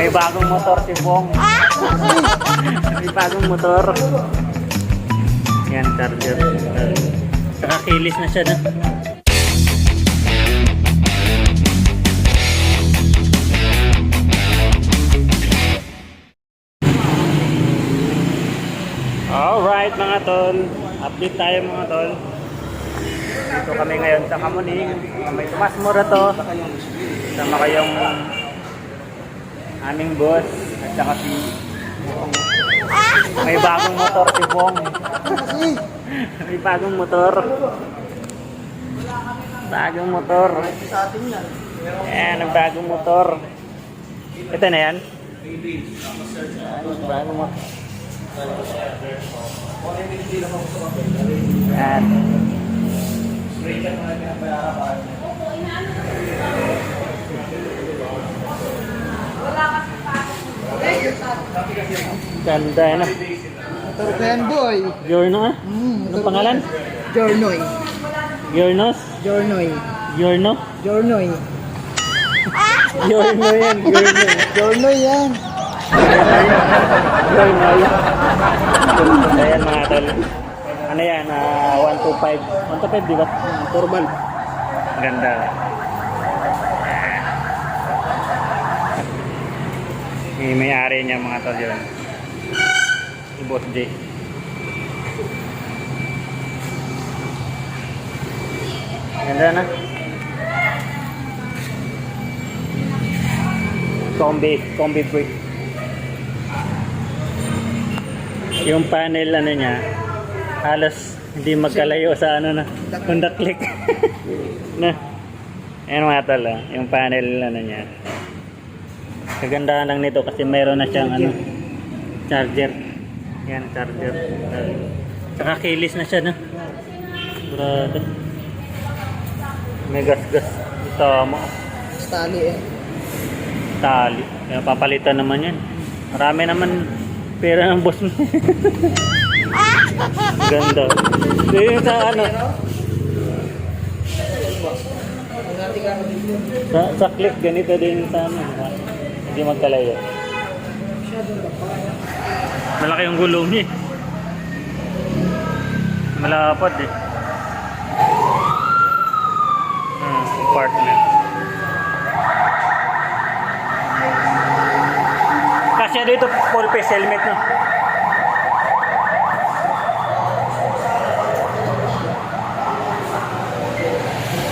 May bagong motor si Bong. May bagong motor. Yan, charger. Nakakilis na siya na. Alright mga tol, update tayo mga tol. Dito kami ngayon sa Kamuning. May Tomas Mora to. Sama kayong aming boss at saka si Bong. May bagong motor si Bong. May bagong motor. Bagong motor. Ayan, ang bagong motor. Ito na yan. Bagong motor. Yan. Ganda yan ah. Turpen boy. Giorno ah? Anong pangalan? Jornoy. Giornos? Jornoy. Giorno? Jornoy. Giorno yan, Giorno. Jornoy yan. Giorno yan. Ayan mga tol. Ano yan? 125. 125 di ba? Turban. Ganda. May-ari niya mga tol yun. Si Boss J. Ganda na. Combi brake. Yung panel ano niya, halos hindi magkalayo sa ano na, Honda Click. Na. Ayan mga tol, yung panel ano niya. Kagandahan lang nito kasi mayroon na siyang ano, charger. Yan, charger. Saka kilis na siya, no? Brado. May gas-gas. Tama. Stali eh. Tali. Kaya papalitan naman yan. Marami naman pera ng boss mo. Ganda. Yung sa ano? Sa click, ganito din sa ano. Hindi magkalayo. Malaki yung gulong niya. Malapad eh. Partner. Kasi dito full face helmet no.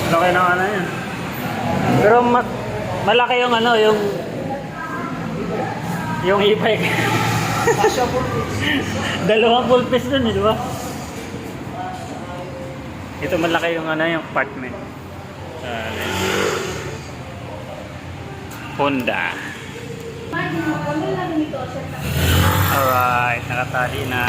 Laki na ano yan. Pero malaki yung ano yung e-bike. Dalawang full face dun eh, di ba? Ito malaki yung ano yung apartment. Honda. Alright, nakatali na.